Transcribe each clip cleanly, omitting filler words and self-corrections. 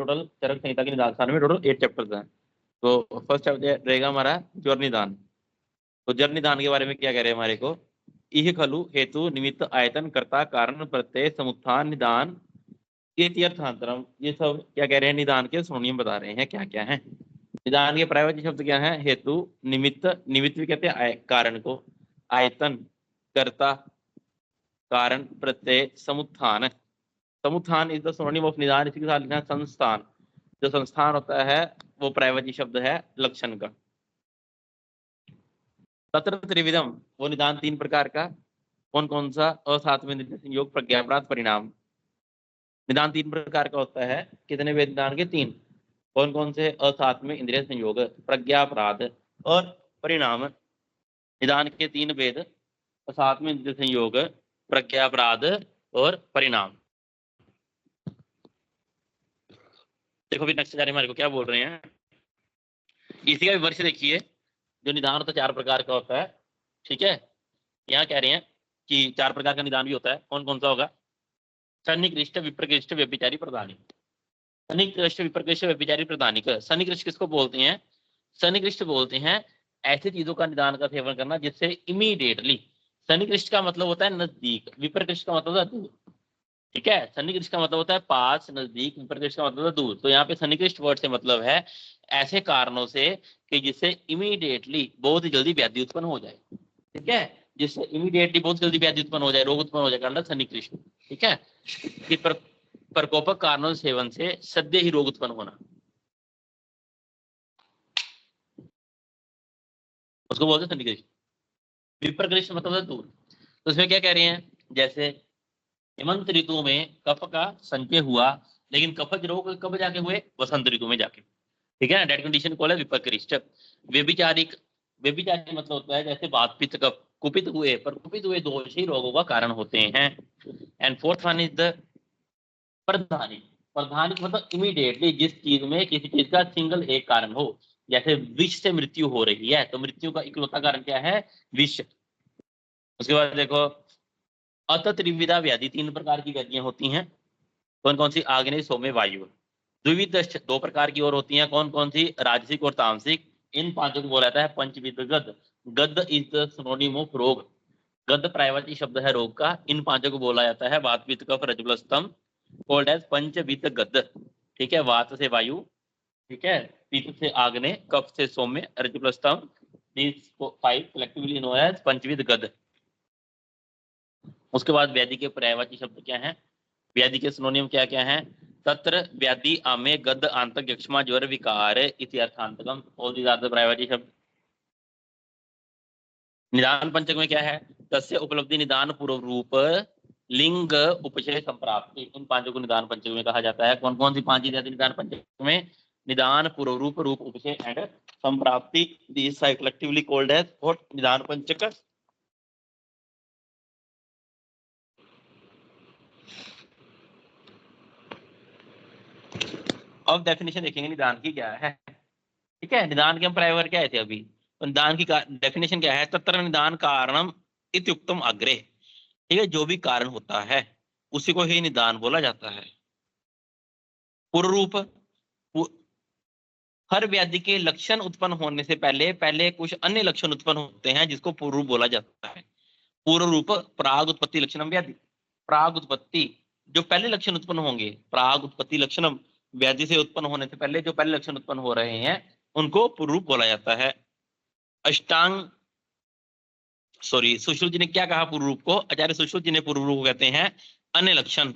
Total चरक संहिता के निदान स्थान में टोटल 8 चैप्टर्स हैं। तो फर्स्ट चैप्टर रहेगा हमारा ज्वर निदान। तो ज्वर निदान के बारे में क्या कह रहे हैं हमारे को, इह खलु हेतु निमित्त आयतन कर्ता कारण प्रत्यय समुत्थान निदान इति अर्थांतरम। ये सब क्या कह रहे हैं, निदान के सिनोनियम बता रहे हैं क्या क्या है। निदान के पर्यायवाची शब्द क्या है, हेतु, निमित्त, निमित्त भी कहते हैं कारण को, आयतन, कर्ता, कारण, प्रत्यय, समुत्थान। समुत्थान इज द सिनोनिम ऑफ निदान। इसी के साथ लिखना है संस्थान। जो संस्थान होता है वो पर्यायवाची शब्द है लक्षण का। तत्र त्रिविधम, वो निदान 3 प्रकार का। कौन कौन सा, असात में संयोग, प्रज्ञापराध, परिणाम। निदान 3 प्रकार का होता है। कितने वेद निदान के? 3। कौन कौन से? असात में इंद्रिय संयोग, प्रज्ञापराध और परिणाम। निदान के 3 वेद, असात में इंद्रिय संयोग, प्रज्ञापराध और परिणाम। देखो भी नेक्स्ट हमारे को क्या बोल रहे हैं, इसी का विवर्ष देखिए। जो निदान होता है 4 प्रकार का होता है, ठीक है। यहाँ कह रहे हैं कि 4 प्रकार का निदान भी होता है। कौन कौन सा होगा? सन्निकृष्ट, विप्रकृष्ट, व्यभिचारी, प्रधानिक। सन्निकृष्ट, विप्रकृष्ट, व्यभिचारी, प्रधानिक। सन्निकृष्ट किसको बोलते हैं? सन्निकृष्ट बोलते हैं ऐसी चीजों का निदान का सेवन करना जिससे इमीडिएटली, सन्निकृष्ट का मतलब होता है नजदीक, विप्रकृष्ट का मतलब होता है दूर, ठीक है। सन्निकृष्ट का मतलब होता है पास, नजदीक, विप्रकृष्ट का मतलब है दूर। तो यहाँ पे सन्निकृष्ट वर्ड से मतलब है ऐसे कारणों से कि जिससे इमीडिएटली बहुत ही जल्दी व्याधि उत्पन्न हो जाए, ठीक है। जिससे इमीडिएटली बहुत जल्दी व्याधि उत्पन्न हो जाए, रोग उत्पन्न हो जाए, कारण सन्निकृष्ट, ठीक है। कि प्रकोपक कारणों सेवन से सद्य ही रोग उत्पन्न होना, उसको बोलते हैं सन्निकृष्ट। विप्रकृष्ट मतलब है दूर। तो इसमें क्या कह रहे हैं, जैसे हेमंत ऋतु में कफ का संचय हुआ, लेकिन कफज रोग कब जाके हुए? वसंत ऋतु में जाके, ठीक है ना। डेट कंडीशन कॉल है विप्रकृष्ट। व्यभिचारिक, व्यभिचारी मतलब होता है जैसे बात पित्त कफ, कुपित हुए, पर कुपित हुए दोष ही रोगों का कारण होते हैं। And fourth one is the pradhanik. प्रधानिक मतलब इमीडिएटली जिस चीज में किसी चीज का सिंगल एक कारण हो, जैसे विष से मृत्यु हो रही है तो मृत्यु का इकलौता कारण क्या है? विष। उसके बाद देखो अत त्रिविधा व्याधि, 3 प्रकार की व्याधियां होती हैं। कौन कौन सी? आग्नेय, सौम्य, वायु। द्विविध 2 प्रकार की और होती हैं। कौन कौन सी? राजसिक और तामसिक। इन 5 को बोला जाता है पंचविध गद। गद इज द सिनोनिम ऑफ रोग। गद पर्यायवाची शब्द है रोग का। इन 5 को बोला जाता है वात, पित्त, कफ, रजोस्तंभ, कॉल्ड एज पंचविध गद, ठीक है। वात से वायु, ठीक है, पित्त से आग्नेय, कफ से सौम्य, रजोस्तंभ, these 5 collectively known as पंचविध गद। उसके बाद व्याधि के पर्यायवाची शब्द क्या हैं? व्याधि के सिनोनियम क्या क्या हैं? तत्र व्याधि, आमे, गद, आंतक, यक्ष्मा, ज्वर, विकार इति अर्थांतकम। ऑल दीज आर द पर्यायवाची शब्द। निदान पंचक में क्या है? तस्य उपलब्धि, निदान, पूर्व रूप, लिंग, उपचय, संप्राप्ति। इन 5 को निदान पंचक में कहा जाता है। कौन कौन सी 5 चीजें निदान पंचक में? निदान, पूर्व रूप, रूप, उपचय एंड संप्राप्ति। These are collectively called as what? निदान पंचक। अब डेफिनेशन देखेंगे निदान की क्या है, ठीक है। निदान के हम प्राइवर क्या थे अभी, तो निदान की डेफिनेशन क्या है? तत्र निदान कारणम इत्युक्तम अग्रे, ठीक है। जो भी कारण होता है उसी को ही निदान बोला जाता है। पूर्व रूप, हर व्याधि के लक्षण उत्पन्न होने से पहले कुछ अन्य लक्षण उत्पन्न होते हैं जिसको पूर्व रूप बोला जाता है। पूर्व रूप प्राग उत्पत्ति लक्षणम व्याधि। प्राग उत्पत्ति, जो पहले लक्षण उत्पन्न होंगे, प्राग उत्पत्ति लक्षणम, व्याधि से उत्पन्न होने से पहले जो पहले लक्षण उत्पन्न हो रहे हैं उनको पूर्व रूप बोला जाता है। अष्टांग, सॉरी, सुश्रुत जी ने क्या कहा पूर्व रूप को? आचार्य सुश्रुत जी ने पूर्व रूप को कहते हैं अन्य लक्षण,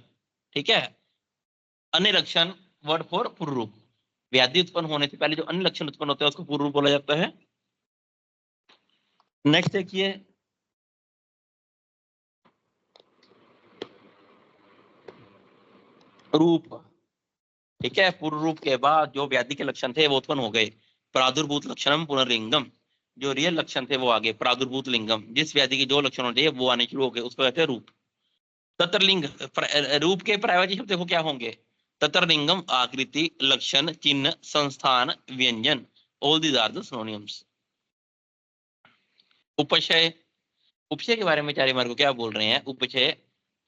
ठीक है। अन्य लक्षण वर्ड फॉर पूर्व रूप। व्याधि उत्पन्न होने से पहले जो अन्य लक्षण उत्पन्न होते हैं उसको पूर्व रूप बोला जाता है। नेक्स्ट देखिए, रूप, ठीक है। पूर्व रूप के बाद जो व्याधि के लक्षण थे वो उत्पन्न हो गए। प्रादुर्भूत लक्षणम पुनर्लिंगम, जो रियल लक्षण थे वो आगे। प्रादुर्भूत लिंगम, जिस व्याधि के जो लक्षण होते हैं वो आने शुरू हो गए, उसको कहते हैं रूप। तत्रलिंग, रूप के पर्यायवाची शब्द देखो क्या होंगे? तत्रलिंगम, आकृति, लक्षण, चिन्ह, संस्थान, व्यंजन। All these are the synonyms. उपचय, उपचय के बारे में चार्य मार्ग को क्या बोल रहे हैं? उपचय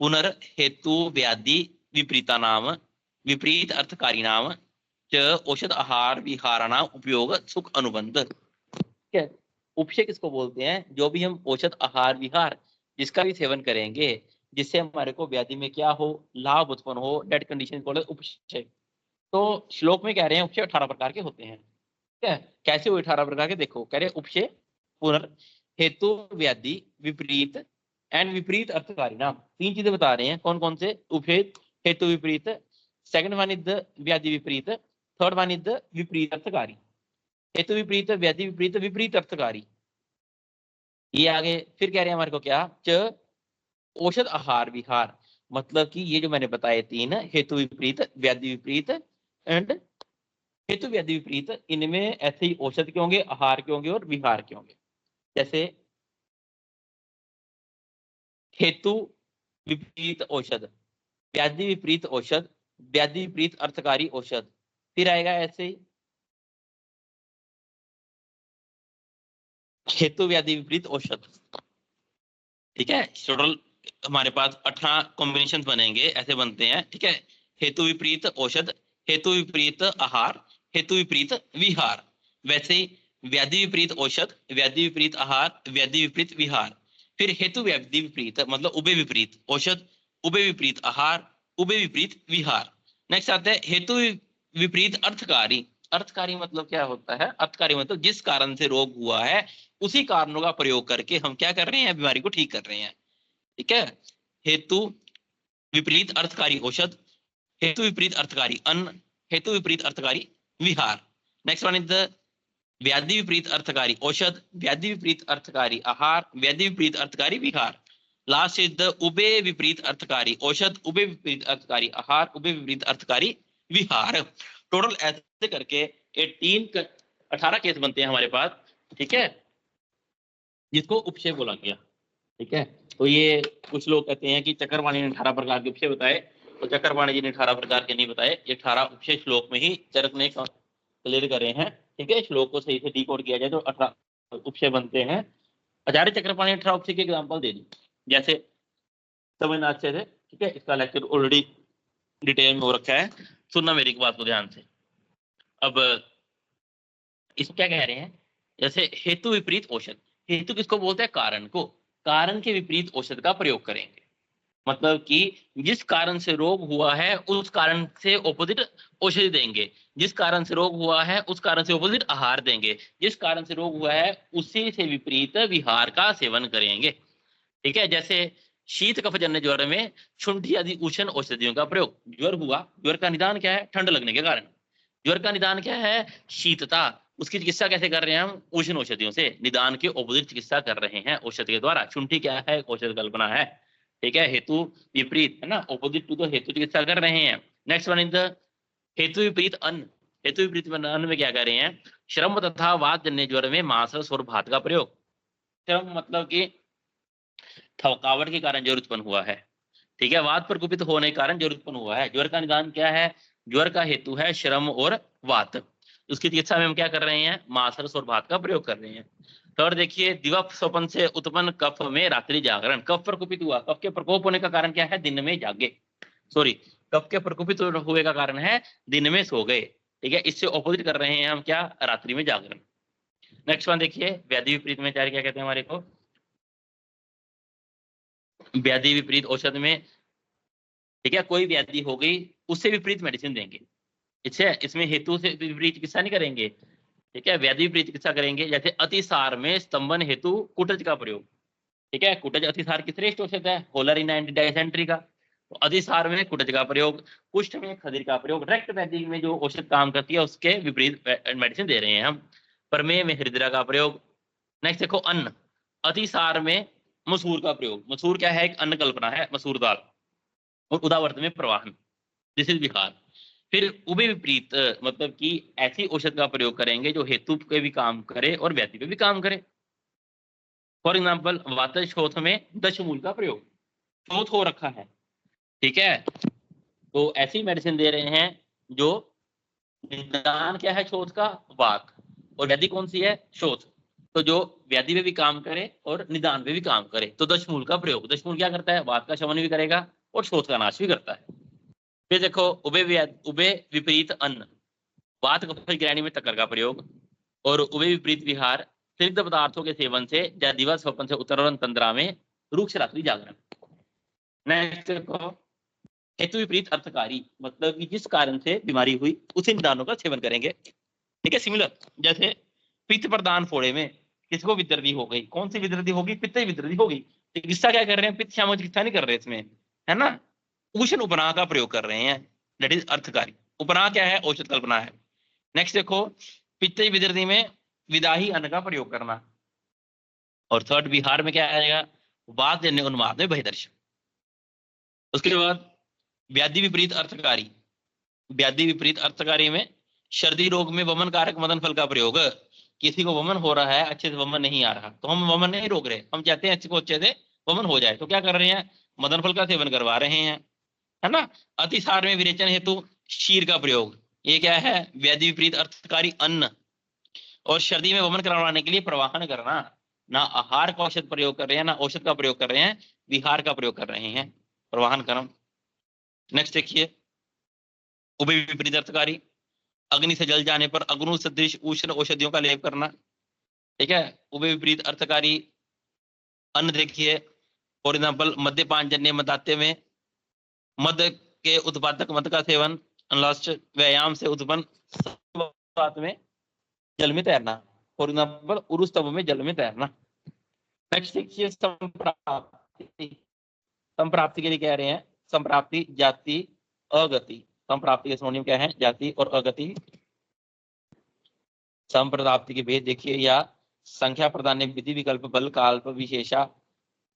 पुनर्हेतु व्याधि विपरीता नाम, विपरीत अर्थकारी नाम, च औषध आहार विहाराणाम उपयोग सुख अनुबंध। ठीक है, उपशय किसको बोलते हैं? जो भी हम औषध आहार विहार जिसका भी सेवन करेंगे जिससे हमारे को व्याधि में क्या हो, लाभ उत्पन्न हो, डेड कंडीशन को उपशय। तो श्लोक में कह रहे हैं उपशय 18 प्रकार के होते हैं। ठीक है, कैसे हुए 18 प्रकार के? देखो, कह रहे उपशय पुनर् हेतु व्याधि विपरीत एंड विपरीत अर्थकारी नाम। 3 चीजें बता रहे हैं, कौन कौन से? उपशय, हेतु विपरीत, सेकंड वन इज द व्याधि विपरीत, थर्ड वन इज द विपरीत अर्थकारी। हेतु विपरीत, व्याधि विपरीत, विपरीत अर्थकारी। ये आगे फिर कह रहे हैं हमारे को क्या? च औषध आहार विहार, मतलब कि ये जो मैंने बताए 3, हेतु विपरीत, व्याधि विपरीत एंड हेतु व्याधि विपरीत, इनमें ऐसे ही औषध के होंगे, आहार के होंगे और विहार के होंगे। जैसे हेतु विपरीत औषध, व्याधि विपरीत औषध, व्याधि विपरीत अर्थकारी औषध। फिर आएगा ऐसे ही हेतु व्याधि विपरीत औषध। ठीक है, टोटल हमारे पास 18 कॉम्बिनेशन बनेंगे, ऐसे बनते हैं। ठीक है, हेतु विपरीत औषध, हेतु विपरीत आहार, हेतु विपरीत विहार। वैसे ही व्याधि विपरीत औषध, व्याधि विपरीत आहार, व्याधि विपरीत विहार। फिर हेतु व्याधि विपरीत मतलब उभय विपरीत औषध, उभय विपरीत आहार, उभय विपरीत विहार। नेक्स्ट आता है हेतु विपरीत अर्थकारी। अर्थकारी मतलब क्या होता है? अर्थकारी मतलब जिस कारण से रोग हुआ है उसी कारणों का प्रयोग करके हम क्या कर रहे हैं? बीमारी को ठीक कर रहे हैं। ठीक है, हेतु विपरीत अर्थकारी औषध, हेतु विपरीत अर्थकारी अन्न, हेतु विपरीत अर्थकारी विहार। नेक्स्ट वन इज द व्याधि विपरीत अर्थकारी औषध, व्याधि विपरीत अर्थकारी आहार, व्याधि विपरीत अर्थकारी विहार। लास्ट इज द उभय विपरीत अर्थकारी औषध, उभय विपरीत अर्थकारी आहार, उभय विपरीत अर्थकारी विहार। टोटल ऐसे करके 18 केस बनते हैं हमारे पास। ठीक है, जिसको उपशय बोला गया। ठीक है, तो ये कुछ लोग कहते हैं कि चक्रपाणी ने 18 प्रकार के उपशय बताए, तो चक्रपाणी जी ने 18 प्रकार के नहीं बताए। ये 18 उपशय श्लोक में ही चरक ने क्लियर करे हैं। ठीक है, श्लोक को सही से डिकोड किया जाए तो 18 उपशय बनते हैं। आचार्य चक्रपाणी 18 उपशय के एग्जाम्पल दे दी, जैसे समझना अच्छे से। ठीक है, इसका लेक्चर ऑलरेडी डिटेल में हो रखा है, सुनना मेरी बात को ध्यान से। अब इसको क्या कह रहे हैं? जैसे हेतु विपरीत औषध, हेतु किसको बोलते हैं? कारण को। कारण के विपरीत औषध का प्रयोग करेंगे, मतलब कि जिस कारण से रोग हुआ है उस कारण से ऑपोजिट औषधि देंगे, जिस कारण से रोग हुआ है उस कारण से ऑपोजिट आहार देंगे, जिस कारण से रोग हुआ है उसी से विपरीत विहार का सेवन करेंगे। ठीक है, जैसे शीत कफजन्य ज्वर में शुंठी आदि उष्ण औषधियों का प्रयोग। ज्वर हुआ, ज्वर का निदान क्या है? ठंड लगने के कारण। ज्वर का निदान क्या है? शीतता। उसकी चिकित्सा कैसे कर रहे हैं हम? उष्ण औषधियों से। निदान के ऑपोजिट चिकित्सा कर रहे हैं औषधि के द्वारा। शुंठी क्या है? औषध कल्पना है। ठीक है, हेतु विपरीत है ना, ऑपोजिट टू द हेतु चिकित्सा कर रहे हैं। नेक्स्ट वन इज द हेतु विपरीत अन्न। हेतु विपरीत अन्न में क्या कर रहे हैं? श्रम तथा वात जन्य ज्वर में मांस और भात का प्रयोग। श्रम मतलब कि थकावट के कारण ज्वर उत्पन्न हुआ है। ठीक है, वात पर कुपित होने के कारण ज्वर उत्पन्न हुआ है। ज्वर का निदान क्या है? ज्वर का हेतु है श्रम और वात। उसकी चिकित्सा में हम क्या कर रहे हैं? मांस और भात का प्रयोग कर रहे हैं। थर्ड देखिए, दिवा स्वपन से उत्पन्न कफ में रात्रि जागरण। कफ पर कुपित हुआ, कफ के प्रकोप होने का कारण क्या है? दिन में जागे। सॉरी, कफ के प्रकोपित हुए का कारण है दिन में सो गए। ठीक है, इससे ऑपोजिट कर रहे हैं हम क्या? रात्रि में जागरण। नेक्स्ट वन देखिए, व्याधि विपरीत में क्या कहते हैं हमारे को? व्याधि विपरीत औषध में, ठीक है, कोई व्याधि हो गई उससे विपरीत मेडिसिन देंगे। इसमें हेतु से विपरीत चिकित्सा नहीं करेंगे। ठीक है, व्याधि विपरीत चिकित्सा करेंगे। जैसे अतिसार में स्तंभन हेतु कुटज का प्रयोग। ठीक है, कुटज अतिसार की श्रेष्ठ औषध है, होलरिन एंड डायसेंट्री का। तो अतिसार में कुटज का प्रयोग, कुष्ठ में खदीर का प्रयोग, रक्त व्याधि में जो औषध काम करती है उसके विपरीत मेडिसिन दे रहे हैं हम। प्रमेय में हृदय का प्रयोग। नेक्स्ट देखो, अन्न। अतिसार में मसूर का प्रयोग। मसूर क्या है? एक अन्न कल्पना है, मसूर दाल। और उदावर्त में प्रवाहन, दिस इज विहार। फिर उभय विपरीत मतलब कि ऐसी औषध का प्रयोग करेंगे जो हेतु पे भी काम करे और व्याधि पे भी काम करे। फॉर एग्जाम्पल, वातशोथ में दशमूल का प्रयोग, शोथ हो रखा है। ठीक है, तो ऐसी मेडिसिन दे रहे हैं जो निदान क्या है शोथ का? वात। और व्याधि कौन सी है? शोथ। तो जो व्याधि पे भी काम करे और निदान पे भी काम करे, तो दशमूल का प्रयोग। दशमूल क्या करता है? वात का शमन भी करेगा और शोथ का नाश भी करता है। फिर देखो, उभय विपरीत अन्न। वात कफज ग्रहणी में तकर का प्रयोग और उभय विपरीत विहार स्निग्ध पदार्थों के सेवन से या दिवस स्वप्न से उत्तरण तंद्रा में रूक्ष रात्रि जागरण। नेक्स्ट देखो हेतु विपरीत अर्थकारी, मतलब कि जिस कारण से बीमारी हुई उसी निदानों का सेवन करेंगे। ठीक है, सिमिलर जैसे पित्त प्रदान फोड़े में किसको विद्रदी हो गई, कौन सी विद्रदी होगी, पित्त विद्रदी होगी। चिकित्सा क्या कर रहे हैं, पित्त श्याम चिकित्सा नहीं कर रहे इसमें, है ना, उष्ण उपनाह का प्रयोग कर रहे हैं, दैट इज अर्थकारी। उपनाह क्या है, औषध कल्पना है। नेक्स्ट देखो पित्त विद्रदी में विदाही अन्न का प्रयोग करना। और थर्ड विहार में क्या आएगा, वात जन्य उन्माद में भयदर्शन। उसके बाद व्याधि विपरीत अर्थकारी, व्याधि विपरीत अर्थकारी में सर्दी रोग में वमन कारक मदन फल का प्रयोग। किसी को वमन हो रहा है, अच्छे से वमन नहीं आ रहा, तो हम वमन नहीं रोक रहे, हम चाहते हैं अच्छे को अच्छे से वमन हो जाए, तो क्या कर रहे हैं, मदन फल का सेवन करवा रहे हैं, है ना। अतिसार में विरेचन हेतु शीर का प्रयोग, ये क्या है, व्याधि विपरीत अर्थकारी अन्न। और सर्दी में वमन करवाने के लिए प्रवाहन करना, ना आहार का औषध प्रयोग कर रहे हैं, ना औषध का प्रयोग कर रहे हैं, विहार का प्रयोग कर रहे हैं, प्रवाहन कर्म। नेक्स्ट देखिए उभय विपरीत अर्थकारी, अग्नि से जल जाने पर अग्नि सदृश उष्ण औषधियों का लेप करना। ठीक है, उभय विपरीत अर्थकारी अन्न देखिए, फॉर एग्जाम्पल मद्यपान जन्य मदाते में मद के उत्पादक मद का सेवन, लास्ट व्यायाम से उत्पन्न में जल में तैरना, फॉर एग्जाम्पल उरुस तब में जल में तैरना। नेक्स्ट देखिए संप्राप्ति, संप्राप्ति के लिए कह रहे हैं संप्राप्ति जाति अगति, संप्राप्ति के सिनोनिम क्या है, जाति और अगति। संप्राप्ति के भेद देखिए, या संख्या प्रदान विधि विकल्प बल काल्प विशेषा।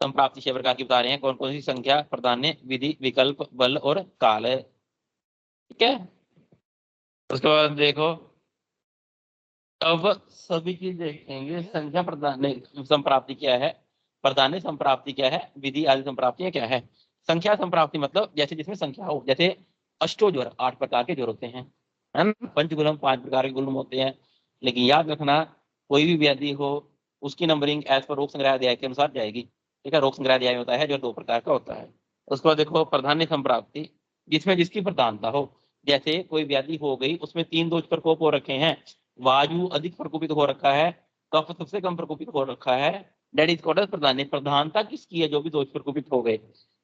संप्राप्ति 6 प्रकार की बता रहे हैं, कौन कौन सी, संख्या प्रदान विधि विकल्प बल और काल है। ठीक है, उसके बाद देखो अब सभी चीज देखेंगे, संख्या प्रदान संप्राप्ति क्या है, प्रदान संप्राप्ति क्या है, विधि आदि संप्राप्तियां क्या है। संख्या संप्राप्ति मतलब जैसे जिसमें संख्या हो, जैसे अष्टो ज्वर 8 प्रकार के ज्वर होते हैं, है ना, पंचगुलम 5 प्रकार के गुलम होते हैं। लेकिन याद रखना कोई भी व्याधि हो उसकी नंबरिंग एज पर रोग संग्रह अध्याय के अनुसार जाएगी। ठीक है, रोग संग्रह अध्याय होता है जो 2 प्रकार का होता है। उसके बाद देखो प्रधान्य संप्राप्ति, जिसमें जिसकी प्रधानता हो, जैसे कोई व्याधि हो गई उसमें 3 दोष प्रकोप हो रखे हैं, वायु अधिक प्रकोपित हो रखा है, कफ सबसे कम प्रकोपित हो रखा है, दैट इज कॉल्ड प्रधान्य। प्रधानता किसकी है, जो भी दोष प्रकोपित हो गए।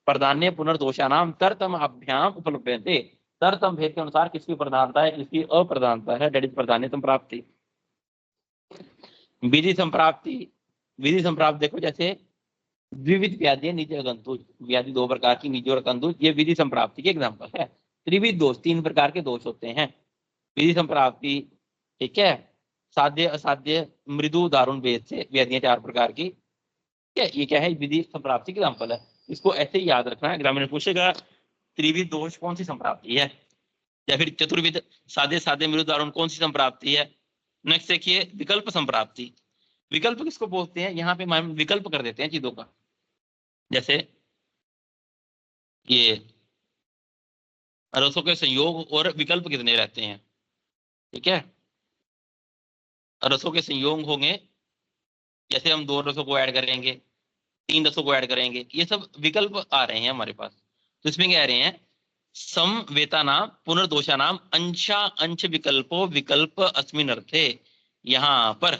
प्रधान्य पुनर्दोषानाम तरतम अभ्याम उपलब्धते, तरतम भेद के अनुसार किसकी प्रधानता है, किसकी अप्रधानता है, दैट इज प्रधान्य संप्राप्ति। विधि संप्राप्ति, विधि संप्राप्ति देखो जैसे द्विविध व्याधि निज अगंतुज, व्याधि 2 प्रकार की निज और अगंतुज, ये विधि संप्राप्ति के एग्जांपल है। त्रिविध दोष 3 प्रकार के दोष होते हैं विधि संप्राप्ति। ठीक है, साध्य असाध्य मृदु दारुण भेद से व्याधियां 4 प्रकार की। ठीक है, ये क्या है, विधि संप्राप्ति के एग्जांपल है, इसको ऐसे ही याद रखना है। ग्रामीण पूछेगा त्रिविध दोष कौन सी संप्राप्ति है, या फिर चतुर्विध साध्य साध्य मृदु दारुण कौन सी संप्राप्ति है। नेक्स्ट देखिए विकल्प संप्राप्ति, विकल्प किसको बोलते हैं, यहाँ पे हम विकल्प कर देते हैं चीजों का, जैसे ये रसों के संयोग और विकल्प कितने रहते हैं। ठीक है, रसों के संयोग होंगे, जैसे हम 2 रसों को ऐड करेंगे, 3 रसों को ऐड करेंगे, ये सब विकल्प आ रहे हैं हमारे पास। तो इसमें कह रहे हैं समवेतानाम पुनर्दोषानाम अंशा अंश विकल्पो विकल्प अस्मिन अर्थे, यहाँ पर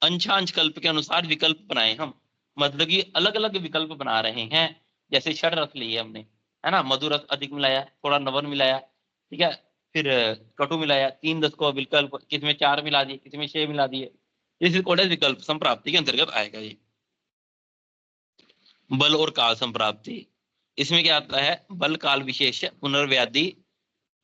अंशांश कल्प के अनुसार विकल्प बनाए हम, मतलब कि अलग अलग विकल्प बना रहे हैं। जैसे षड रस लिए हमने, है ना, मधुर रस अधिक मिलाया, थोड़ा नवन मिलाया, ठीक है, फिर कटु मिलाया, 3 रस को विकल्प, किसमें 4 मिला दिए, किसमें 6 मिला दिए, इस विकल्प संप्राप्ति के अंतर्गत आएगा ये। बल और काल संप्राप्ति, इसमें क्या आता है, बल काल विशेष पुनर्व्याधि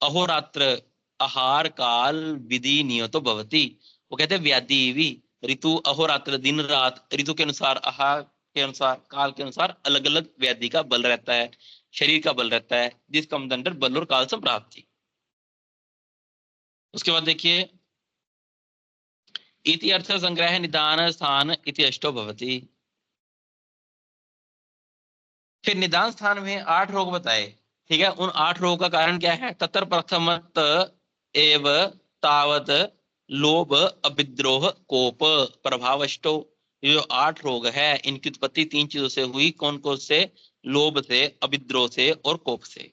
अहोरात्र आहार काल विधि नियतो भवति। वो कहते हैं व्याधि भी ऋतु अहोरात्र दिन रात ऋतु के अनुसार आहार के अनुसार काल के अनुसार अलग अलग व्याधि का बल रहता है, शरीर का बल रहता है, जिसका अंदर बल और काल संप्राप्ति। उसके बाद देखिए इति अर्थ संग्रह निदान स्थान इति अष्टो भवति। फिर निदान स्थान में 8 रोग बताए। ठीक है, उन 8 रोग का कारण क्या है, तत्र प्रथमत एव तावत लोभ अविद्रोह कोप प्रभावष्टो। ये जो 8 रोग है इनकी उत्पत्ति 3 चीजों से हुई, कौन कौन से, लोभ से, अविद्रोह से और कोप से।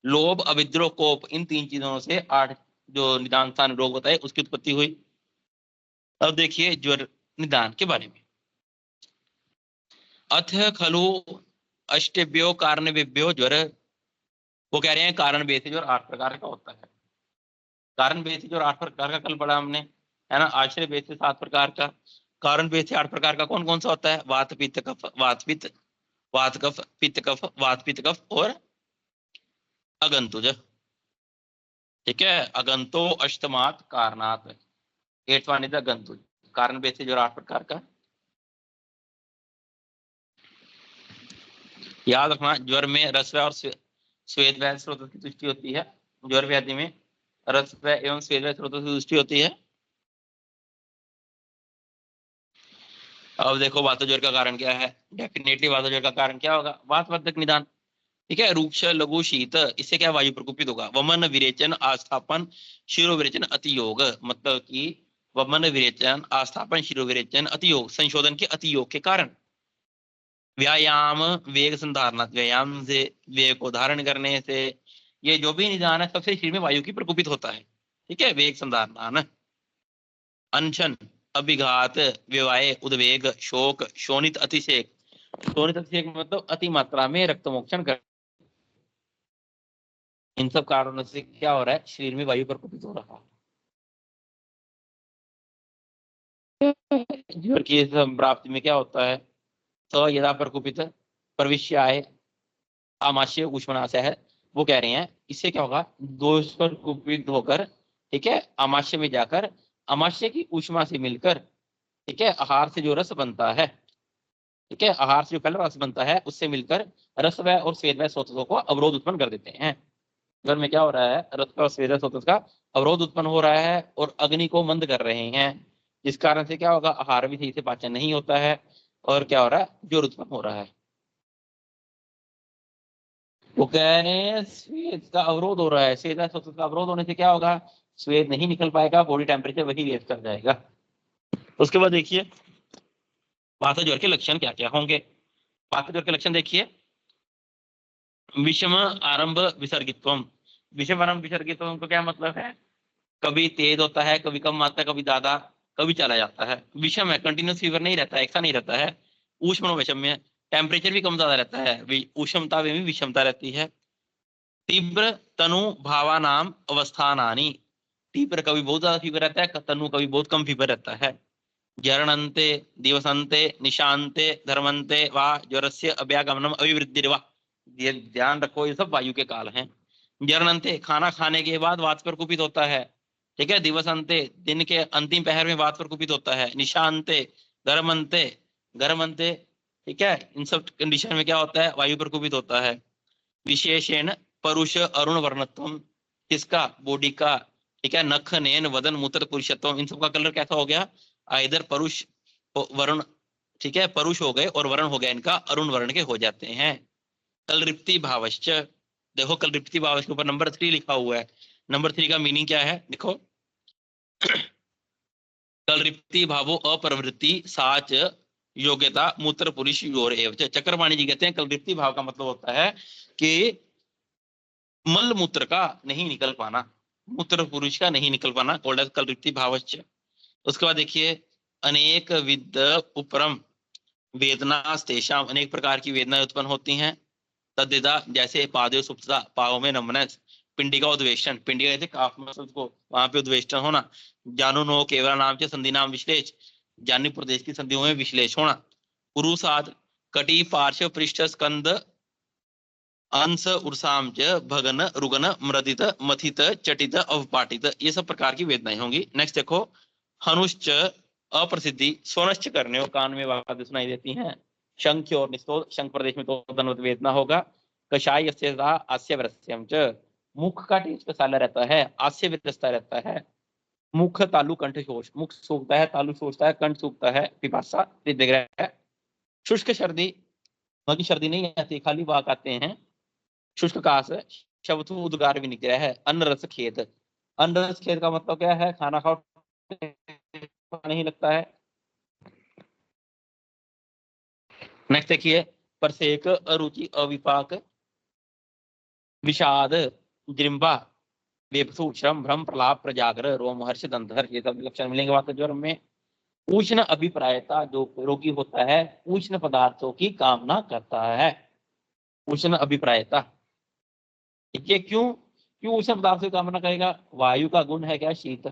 लोभ अविद्रोह कोप इन 3 चीजों से 8 जो निदान स्थान रोग होता है उसकी उत्पत्ति हुई। अब देखिए ज्वर निदान के बारे में। अथ खलु अष्टभ्यो कारणभ्यो ज्वर, वो कह रहे हैं कारण बेसिस ज्वर 8 प्रकार का होता है। कारण बेसिस ज्वर 8 प्रकार का कल पढ़ा हमने, है ना। आश्रय बेसिस 7 प्रकार का, कारण बेसिस 8 प्रकार का कौन कौन सा होता है? वात पित्त कफ, वात पित्त, वात कफ, पित्त कफ, वात पित्त कफ और अगंतुज। ठीक है, अगंतो अष्टमात कारणात, 8वां इज अगंतुज। कारण बेसिस ज्वर 8 प्रकार का। याद रखना, ज्वर में रसव और श्वेत वह स्रोत की दृष्टि होती है। ज्वर व्याधि में रसव एवं श्वेत वह स्रोत की दृष्टि होती है। अब देखो वातज्वर का कारण क्या है? डेफिनेटली वातज्वर का कारण क्या होगा? वातवर्धक निदान। ठीक है, रूक्ष लघु शीत, इससे क्या वायु प्रकोपित होगा। वमन विरेचन आस्थापन शिरो विरेचन अतियोग, मतलब कि वमन विरेचन आस्थापन शिरो विरेचन अतियोग, संशोधन के अतियोग के कारण। व्यायाम वेग संधारण, व्यायाम से वेग को धारण करने से ये जो भी निदान है सबसे शरीर में वायु की प्रकोपित होता है। ठीक है, वेग संधारण। अनशन अभिघात विवाह उद्वेग शोक शोणित अतिशेक, शोणित अतिशेक मतलब अति मात्रा में रक्तमोक्षण कर, इन सब कारणों से क्या हो रहा है? शरीर में वायु प्रकोपित हो रहा है। ज्वर की प्राप्ति में क्या होता है? तो यदा प्रकोपित प्रविश्य आए आमाशय उष्मणाशय है, वो कह रहे हैं इससे क्या होगा? दोष पर कुपित होकर, ठीक है, आमाशय में जाकर आमाशय की ऊष्मा से मिलकर, ठीक है, आहार से जो रस बनता है, ठीक है, आहार से जो पहला रस बनता है उससे मिलकर रसवय और स्वेदवय स्रोतों को अवरोध उत्पन्न कर देते हैं। घर में क्या हो रहा है? रसवय और स्वेदवय स्रोतों का अवरोध उत्पन्न हो रहा है और अग्नि को मंद कर रहे हैं, जिस कारण से क्या होगा? आहार भी सही से पाचन नहीं होता है और क्या हो रहा है? ज्वर उत्पन्न हो रहा है। वो कह रहे हैं स्वेद का अवरोध हो रहा है। स्वेद का अवरोध होने से क्या होगा? स्वेद नहीं निकल पाएगा, बॉडी टेम्परेचर वही रेस कर जाएगा। उसके बाद देखिए वातज्वर के लक्षण क्या क्या होंगे। वातज्वर के लक्षण देखिए, विषम आरंभ विसर्गित्व। विषम आरंभ विसर्गित्व को क्या मतलब है? कभी तेज होता है, कभी कम आता है, कभी ज्यादा, कभी चला जाता है। विषम है, कंटिन्यूस फीवर नहीं रहता है, ऐसा नहीं रहता है। ऊष्म विषम्य, टेम्परेचर भी कम ज्यादा रहता है, ऊष्मता में भी विषमता रहती है। तीव्र तनु भावानाम अवस्थानानि, तीव्र कभी बहुत ज्यादा फीवर रहता है, तनु कभी बहुत कम फीवर रहता है। जरणन्ते दिवसन्ते निशान्ते धर्मन्ते वा ज्वरस्य अभ्यागमनम अभिवृद्धिर्वा, ये ध्यान रखो, ये सब वायु के काल हैं। जरणन्ते खाना खाने के बाद वात पर कुपित होता है। ठीक है, दिवसन्ते दिन के अंतिम पहर में वात पर कुपित होता है। निशान्ते धर्मन्ते गर्मन्ते, ठीक है, इन सब कंडीशन में क्या होता है? वायु पर कुपित होता है। विशेषण परुष अरुण वर्णत्व, किसका? बॉडी का। ठीक है, नख नयन वदन मूत्र पुरुषत्व, इन सब का कलर कैसा हो गया? इधर परुष वर्ण, ठीक है, परुष हो गए और वर्ण हो गया इनका अरुण वर्ण के हो जाते हैं। कलरिप्ति भावश्च, देखो कलरिप्ति भावश्च के ऊपर नंबर 3 लिखा हुआ है। नंबर 3 का मीनिंग क्या है? देखो कलरिप्ति भावो अप्रवृत्ति साच योग्यता मूत्र पुरुष योर एव। चक्रपाणी जी कहते हैं कलरिप्ति भाव का मतलब होता है कि मल मूत्र का नहीं निकल पाना, मूत्र पुरुष का नहीं निकल पाना, कॉल्ड कलरिप्ति भावश्च। उसके बाद देखिए अनेक विद उपरम वेदना तेषाम, अनेक प्रकार की वेदनाएं उत्पन्न होती हैं। तद्विदा जैसे पादे सुप्तता, पावों में नमनस, पिंडी का उद्वेष्टन, पिंडी कहते काफ मसल्स को, वहां पे उद्वेष्टन होना। जानू नो केवल नाम से संधि नाम विश्लेष, जानी प्रदेश की संधियों में विश्लेष होना। पुरुषाद कटी पार्श्व पृष्ठ स्कंद अंश उर्साम च भगन रुगन मृदित मथित चटित अवपाटित, ये सब प्रकार की वेदनाएं होंगी। नेक्स्ट देखो हनुश्च अप्रसिद्धि स्वनश्च करने, कान में आवाज सुनाई देती हैं। शंख और निस्तोध, शंख प्रदेश में तो धनवत वेदना होगा। कषाय आस्य वृस्यम च, मुख का टेस्ट कसाला रहता है, आस्य विरसता रहता है। मुख तालु कंठ शोष, मुख सूखता है, तालु सोचता है, कंठ सूखता है, पिपासा दिग्रह है। शुष्क सर्दी, बाकी सर्दी नहीं आती, खाली वाक आते हैं। शुष्क काश, शब्द उद्गार विनिग्रह है। अन्न रस खेद, अन्न रस खेद का मतलब क्या है? खाना खाओ नहीं लगता है। नेक्स्ट देखिए परसेक अरुचि अविपाक विषाद जृंभा बेपसु श्रम भ्रम प्रलाप प्रजागर रोम हर्ष दंतहर, ये सब लक्षण मिलेंगे वात ज्वर में। उष्ण अभिप्रायता, जो रोगी होता है उष्ण पदार्थों की कामना करता है, उष्ण अभिप्रायता। ठीक है, क्यों क्यों उष्ण पदार्थों की कामना करेगा? वायु का गुण है क्या? शीत।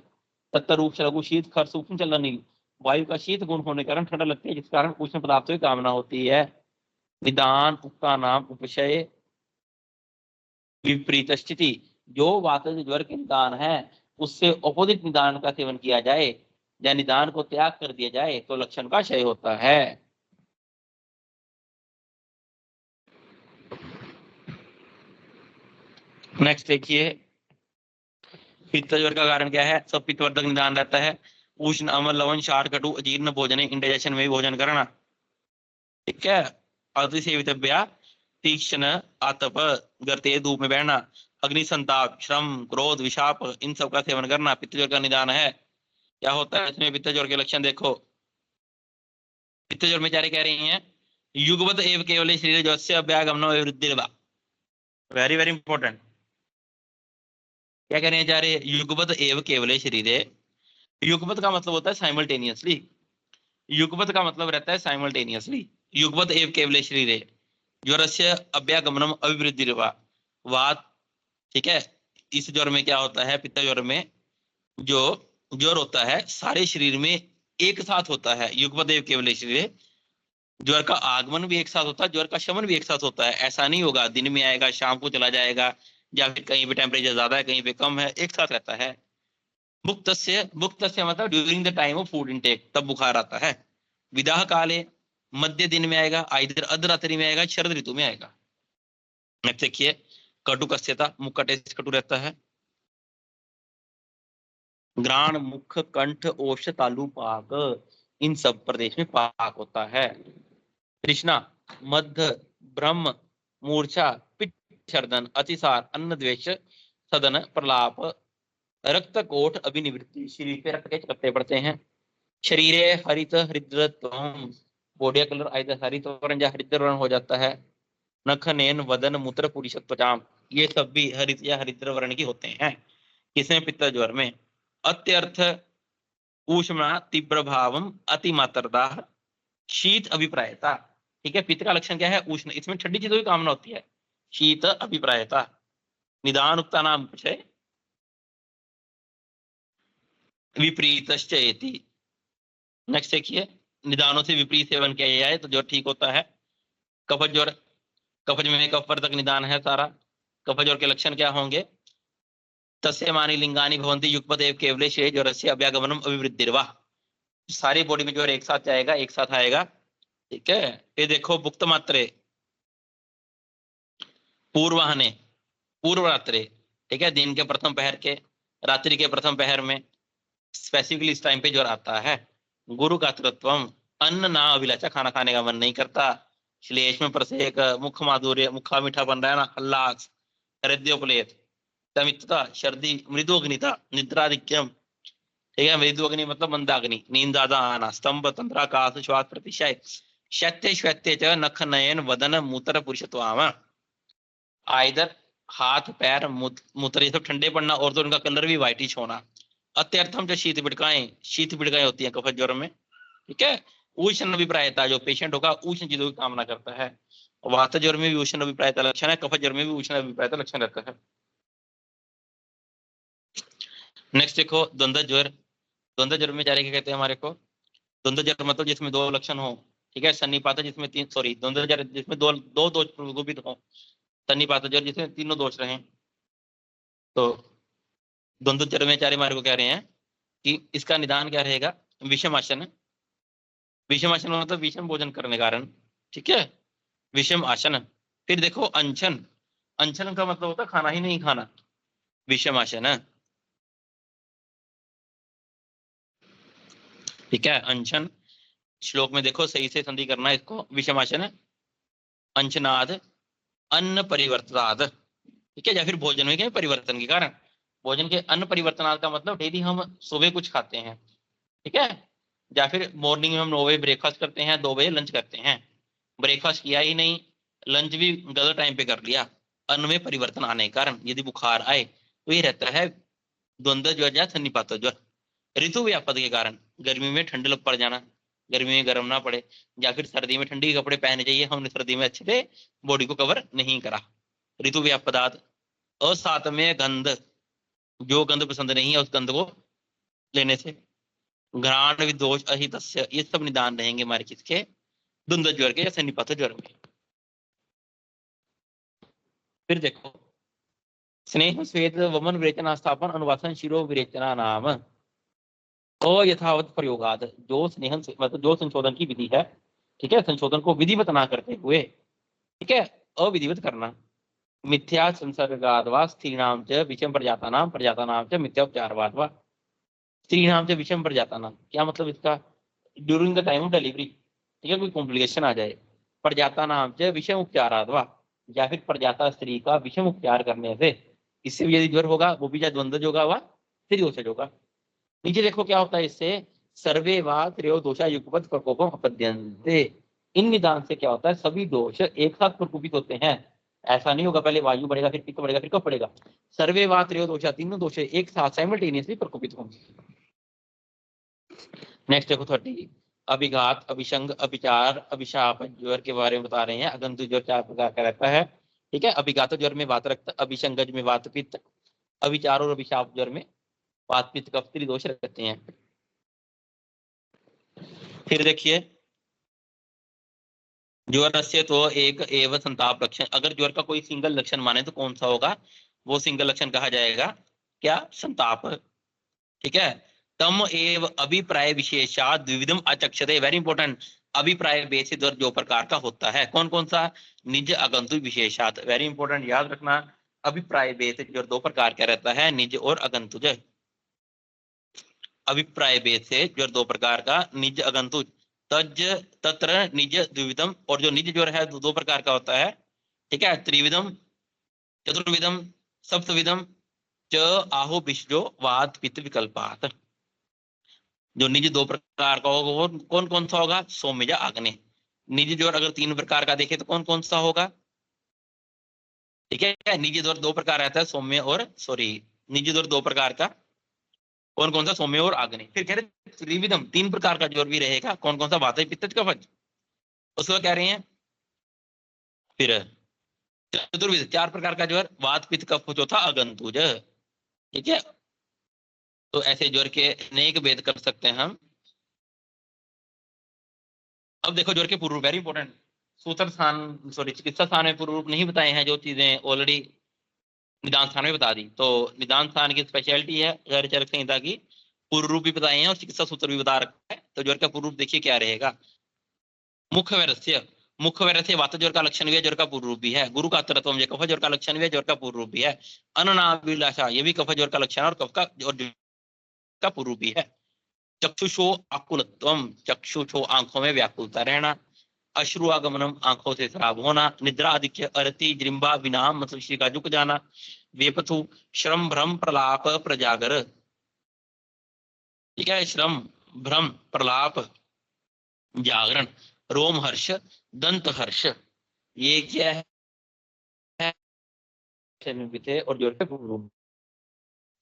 तत्तरूप लघु शीत खर सूक्ष्म चलन नहीं, वायु का शीत गुण होने के कारण ठंडा लगती है, जिस कारण उष्ण पदार्थों की कामना होती है। निदान उक्ता नाम उपशय विपरीत स्थिति, जो वात ज्वर के निदान है उससे अपोजिट निदान का सेवन किया जाए या निदान को त्याग कर दिया जाए तो लक्षण का क्षय होता है। नेक्स्ट देखिए, पित्त ज्वर का कारण क्या है? सब पित्तवर्धक निदान रहता है। उष्ण अम्ल लवण क्षार कटु अजीर्ण भोजन, इंडाइजेशन में भी भोजन करना। ठीक है, अतिसेवितव्या तीक्ष्ण आतप गर्ते धूप में बैठना, अग्नि संताप श्रम क्रोध विषाप, इन सब का सेवन करना पित्त ज्वर का निदान है। क्या होता है इसमें? पित्त ज्वर के लक्षण देखो। पित्त ज्वर में चारे कह रही हैं युगपत एव केवल शरीर ज्वस्य अभ्यागमनो वृद्धिर्वा, वेरी वेरी इंपॉर्टेंट। क्या कह रहे हैं जा रहे? युगपत एव केवल शरीर, युगपत का मतलब होता है साइमल्टेनियसली, युगपत का मतलब रहता है साइमल्टेनियसली। युगपत एव केवल शरीर ज्वरस्य अभ्यागमनम अभिवृद्धिर्वा वात। ठीक है, इस ज्वर में क्या होता है? पित्त ज्वर में जो ज्वर होता है सारे शरीर में एक साथ होता है। युगपत एव केवल शरीर, ज्वर का आगमन भी एक साथ होता है, ज्वर का शमन भी एक साथ होता है। ऐसा नहीं होगा दिन में आएगा शाम को चला जाएगा, या फिर कहीं पे टेम्परेचर ज्यादा है कहीं पे कम है, एक साथ रहता है। मुक्त से मतलब during the time of food intake, तब बुखार आता है। विदाह काले, मध्य दिन में आएगा, इधर अर्धरात्रि में आएगा, शरद ऋतु में आएगा। नेक्स्ट देखिए, कटुकस्यता, मुख का टेस्ट कटु रहता है। ग्राण मुख कंठ ओष्ठ तालु पाक, इन सब प्रदेश में पाक होता है। तृष्णा मध्य ब्रह्म मूर्छा पित्त छर्दन अतिसार अन्न द्वेष सदन प्रलाप रक्त कोट अभिनिवृत्ति, शरीर पे रक्त के चकत्ते पड़ते हैं। शरीरे हरित हरिद्रत्वम, बॉडी का कलर आइदर हरित वर्ण या हरिद्र वर्ण हो जाता है। नख नयन वदन मूत्र पुरुष त्वचाम, ये सब भी हरित या हरिद्र वर्ण की होते हैं। किसमें? पित्त ज्वर में। अत्यर्थ ऊष्मा तीव्र भावम अतिमात्रदाह शीत अभिप्रायता। ठीक है, पित्त का लक्षण क्या है? उष्ण, इसमें ठंडी चीजों की कामना होती है। शीत अभिप्रायता, निदान उक्ता नाम उपशय विपरीतश्चेति। नेक्स्ट देखिए, निदानों से विपरीत सेवन किया जाए तो ज्वर ठीक होता है। कफज ज्वर, कफज में कफवर्धक निदान है सारा। कफज ज्वर के लक्षण क्या होंगे? तस्य मानी लिंगानी भवंती युगपत एव केवले शेष ज्वरस्य अभ्यागमनम अभिवृद्धिर्वा, सारी बॉडी में ज्वर एक साथ जाएगा, एक साथ आएगा। ठीक है, ये देखो भुक्त मात्रे पूर्वाहने पूर्व रात्रि, ठीक है, दिन के प्रथम पहर के रात्रि के प्रथम पहर में स्पेसिफिकली इस टाइम पे ज्वर आता है। गुरु का तत्वम, अन्न ना अभिलाषा, खाना खाने का मन नहीं करता। श्लेष में प्रसेक, मुख माधुर्य, मुखा मीठा बन रहा है ना, हल्लास, हृदयोपलेत, तमितता, सर्दी, मृदुअग्निता, निद्राधिक्यम। ठीक है, मृदुअग्नि मतलब मंदाग्नि, नींद ज्यादा आना, स्तंभ तंत्राकाश श्वास प्रतिशय, शैत्य श्वैत्य च नख नयन वदन मूत्र पुरुषत्वाम, आइदर हाथ पैर मूत्र ये सब ठंडे पड़ना और तो उनका कलर भी व्हाइटिश होना। अत्यर्थम जो शीत बिड़काएं होती हैं कफज ज्वर में। ठीक है, उष्ण अभिप्रायता, जो पेशेंट होगा उष्ण चीजों की कामना करता है। वात ज्वर में भी उष्ण अभिप्रायता लक्षण है, कफज ज्वर में भी उष्ण अभिप्रायता लक्षण रहता है। नेक्स्ट देखो, द्वंद्व ज्वर। द्वंद्व ज्वर में चारे क्या कहते हैं हमारे को? द्वंद्व ज्वर मतलब जिसमें दो लक्षण हो। ठीक है, सन्निपात जिसमें तीन, सॉरी, द्वंद्व ज्वर जिसमें दो दो दोष प्रगोपित हो। सन्निपात ज्वर जिसमें तीनों दोष रहे। तो द्वंद्व ज्वर में चारे हमारे को कह रहे हैं कि इसका निदान क्या रहेगा? विषम आसन। विषम आसन मतलब विषम भोजन करने कारण। ठीक है, विषम आसन। फिर देखो अनशन, अनशन का मतलब होता है खाना ही नहीं खाना, विषम आसन है। ठीक है, अनशन, श्लोक में देखो सही से संधि करना है इसको। विषम आसन अंशनाद अन्न परिवर्तनाद। ठीक है, या फिर भोजन में क्या परिवर्तन के कारण। भोजन के अन्न परिवर्तनाद का मतलब डेली हम सुबह कुछ खाते हैं, ठीक है, या फिर मॉर्निंग में हम 9 बजे ब्रेकफास्ट करते हैं, 2 बजे लंच करते हैं। ब्रेकफास्ट किया ही नहीं, लंच भी गलत टाइम पे कर लिया, अन्न में परिवर्तन आने के कारण यदि बुखार आए तो ये रहता है द्वंद्व ज्वर या सन्निपात ज्वर। ऋतु व्यापद के कारण गर्मी में ठंड लग पड़ जाना, गर्मी में गर्म ना पड़े, या फिर सर्दी में ठंडी के कपड़े पहने चाहिए, हमने सर्दी में अच्छे से बॉडी को कवर नहीं करा। ऋतु व्यापदात। असातम्य गंध, जो गंध पसंद नहीं है उस गंध को लेने से। घ्राण विदोष अहितस्य, ये सब निदान रहेंगे हमारे किसके, द्वंद्व ज्वर के या सन्निपात ज्वर में। फिर देखो स्नेह स्वेद वमन विरेचना स्थापन अनुवासन शिरो विरेचना नाम अयथावत प्रयोगाद, जो स्नेह मतलब जो संशोधन की विधि है, ठीक है, संशोधन को विधिवत ना करते हुए, ठीक है, अविधिवत करना। मिथ्या संसर्गादवा स्त्रीणाम च विषम प्रजातानाम प्रजातानाम च मिथ्यापचारवादवा। स्त्रीणाम च विषम प्रजातानाम, क्या मतलब इसका, during the time of delivery, ठीक है, कोई कॉम्प्लिकेशन आ जाए, प्रजातानाम च विषम उपचारादवा, या फिर प्रजाता स्त्री का विषम उपचार करने से इससे भी यदि ज्वर होगा, वो भी द्वंद्व होगा व स्त्रीदोषज होगा। नीचे देखो क्या होता है इससे, सर्वे वा त्रयोदोषा युगपद प्रकोपम अपद्यन्ते। इन निदान से क्या होता है, सभी दोष एक साथ प्रकोपित होते हैं। ऐसा नहीं होगा पहले वायु बढ़ेगा फिर पित्त बढ़ेगा फिर कफ बढ़ेगा। सर्वे वा त्रयोदोषा, तीनों दोष एक साथ साइमल्टेनियसली प्रकोपित होंगे। नेक्स्ट देखो 30, अभिघात अभिशंग अभिचार अभिशाप ज्वर के बारे में बता रहे हैं। अगंतु ज्वर 4 प्रकार का रहता है, ठीक है। अभिघात ज्वर में वात रक्त, अभिशंगज में वात पित्त, अभिचार और अभिशाप ज्वर में वात पित्त कफ त्रिदोष रहते हैं। फिर देखिए ज्वर से तो एक एवं संताप लक्षण, अगर ज्वर का कोई सिंगल लक्षण माने तो कौन सा होगा, वो सिंगल लक्षण कहा जाएगा क्या, संताप, ठीक है। तम एव अभिप्राय विशेषा द्विविधम अचक्षते, वेरी इंपॉर्टेंट, अभिप्राय भेद से ज्वर जो प्रकार का होता है, कौन कौन सा, निज अगंतु विशेषात, वेरी इंपॉर्टेंट याद रखना। अभिप्राय भेद से ज्वर 2 प्रकार का रहता है, निज और अगंतुज। अभिप्राय भेद से ज्वर 2 प्रकार का, निज अगंतुज। तज तत्र निज द्विविधम, और जो निज ज्वर है 2 प्रकार का होता है, ठीक है, त्रिविधम चतुर्विधम सप्तविधम च आहो विश्जो वात पित्त विकल्पात। जो निज 2 प्रकार का होगा वो कौन कौन सा होगा, सौम्य या आग्नेय। निज ज्वर अगर 3 प्रकार का देखे तो कौन कौन सा होगा, ठीक है, निज ज्वर 2 प्रकार रहता है, सौम्य और सॉरी, निज ज्वर 2 प्रकार का, कौन कौन सा, सौम्य और आग्नेय। फिर कह रहे त्रिविधम 3 प्रकार का ज्वर भी रहेगा, कौन कौन सा, वात पित्त कफज, उसको कह रहे हैं। फिर चतुर्विध 4 प्रकार का ज्वर, वात पित्त कफ चौथा अगंतुज, ठीक है। तो ऐसे ज्वर के अनेक भेद कर सकते हैं हम। अब देखो ज्वर के पूर्व रूप, वेरी इंपॉर्टेंट, सूत्र स्थान सॉरी चिकित्सा स्थान में पूर्व रूप नहीं बताए हैं, जो चीजें ऑलरेडी निदान स्थान में बता दी। तो निदान स्थान की स्पेशलिटी है ज्वर चरक संहिता की, पूर्व रूप भी बताए हैं और चिकित्सा सूत्र भी बता रखा है। तो ज्वर का पूर्व रूप देखिए क्या रहेगा, मुख्य वैरस्य, मुख्य वैरस्य वात ज्वर का लक्षण भी है, ज्वर का पूर्व रूप भी है। गुरु का तरत्व कफ ज्वर का लक्षण भी है, ज्वर का पूर्व रूप भी है। अननाभिलाषा, ये भी कफ ज्वर का लक्षण और कफ का और का पूर्व रूप भी है। चक्षुषो आकुलत्वम, चक्षुषो आंखों में व्याकुलता रहना। अश्रु आगमनम, आंखों से शराब होना। निद्रा अधिक्य अरति जृंभा विनाम, मतलब श्री का झुक जाना। वेपथु श्रम भ्रम प्रलाप प्रजागर, ठीक है, श्रम भ्रम प्रलाप जागरण। रोम हर्ष दंत हर्ष, ये क्या है और जोर पे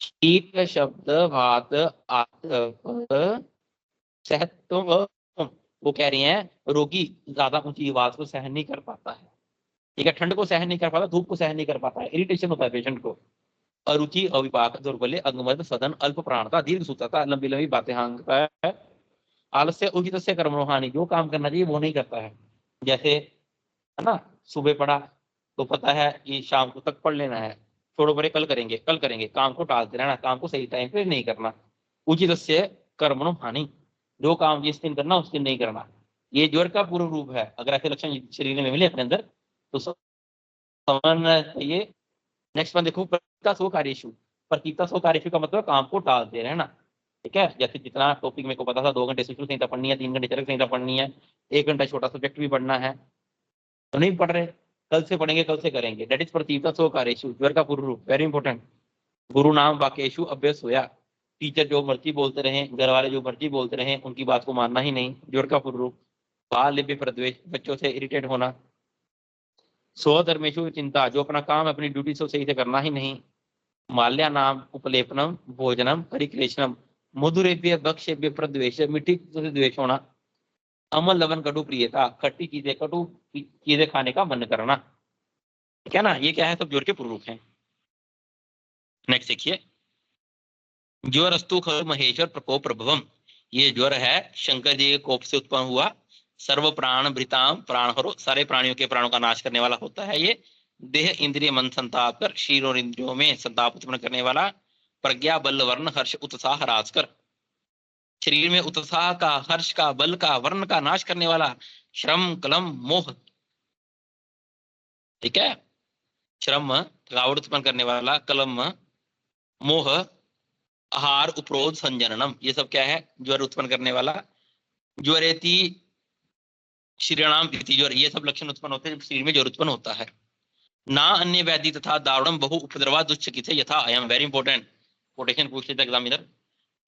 शीत शब्द भात सहत्व, वो कह रही हैं रोगी ज्यादा ऊंची आवाज को सहन नहीं कर पाता है, ठीक है, ठंड को सहन नहीं कर पाता, धूप को सहन नहीं कर पाता है, इरिटेशन होता है पेशेंट को। अरुचि अविपाक दुर्बल्य अग्मद सदन अल्प प्राणता दीर्घ सूत्रता, लंबी लंबी बातें हाँकता है। आलस्य उचित से कर्मरोहानी, जो काम करना चाहिए वो नहीं करता है। जैसे है ना, सुबह पढ़ा तो पता है कि शाम को तक पढ़ लेना है, छोड़ो परे कल करेंगे कल करेंगे, काम को टालते रहना, काम को सही टाइम पे नहीं करना। उचित से कर्मणो हानि, जो काम जिस दिन करना उस दिन नहीं करना, ये ज्वर का पूर्व रूप है। अगर ऐसे लक्षण शरीर में मिले अपने अंदर तो समझना चाहिए। नेक्स्ट वन देखो, प्रतीता सो कार्येषु, प्रतीता सो कार्येषु का मतलब काम को टालते रहना, ठीक है। जैसे जितना टॉपिक मेरे को पता था 2 घंटे शिशु संहिता पढ़नी है, 3 घंटे चरक संहिता पढ़नी है, 1 घंटा छोटा सब्जेक्ट भी पढ़ना है, तो नहीं पढ़ रहे, कल से पढ़ेंगे कल से करेंगे। दैट इज प्रतीता सो कार्येषु, ज्वर का पूर्व रूप, वेरी इंपॉर्टेंट। गुरु नाम वाक्येषु अभ्यस होया, टीचर जो मर्जी बोलते रहे, घर वाले जो मर्जी बोलते रहे, उनकी बात को मानना ही नहीं, ज्वर का पूर्व रूप। बाल लिपि प्रद्वेष, बच्चों से इरिटेट होना। स्वधर्मेशु चिंता, जो अपना काम अपनी ड्यूटी से सही से करना ही नहीं। माल्या नाम उपलेपनम भोजनम परिक्लेशनम मधुरेभ्य भक्ष्यभ्य प्रद्वेष, मीठी से द्वेष होना, अमल लवन कटु प्रियता, खट्टी चीजें कटु चीजें खाने का मन करना, ठीक है ना। ये क्या है, सब जोड़ के पूर्व रूप है। नेक्स्ट देखिए, ज्वरस्तु खलु महेश्वर प्रकोप प्रभवम, ये ज्वर है शंकर जी के कोप से उत्पन्न हुआ, सर्व प्राण भृताम प्राण हरो, सारे प्राणियों के प्राणों का नाश करने वाला होता है ये, देह इंद्रिय मन संताप कर, शीर और इंद्रियों में संताप उत्पन्न करने वाला, प्रज्ञा बल वर्ण हर्ष उत्साह राज कर, शरीर में उत्साह का, हर्ष का, बल का, वर्ण का नाश करने वाला, श्रम कलम मोह, ठीक है, श्रम थकावट उत्पन्न करने वाला, कलम मोह, आहार उपरोध संजननम, ये सब क्या है, ज्वर उत्पन्न करने वाला, ज्वरेति श्रीणाम ज्वर, ये सब लक्षण उत्पन्न होते हैं जब शरीर में ज्वर उत्पन्न होता है। ना अन्य व्याधि तथा दारुणम बहु उपद्रवा दुश्चिकित्सा यथा अयम, वेरी इंपॉर्टेंट, कोटेशन पूछ लेता एग्जामिनर,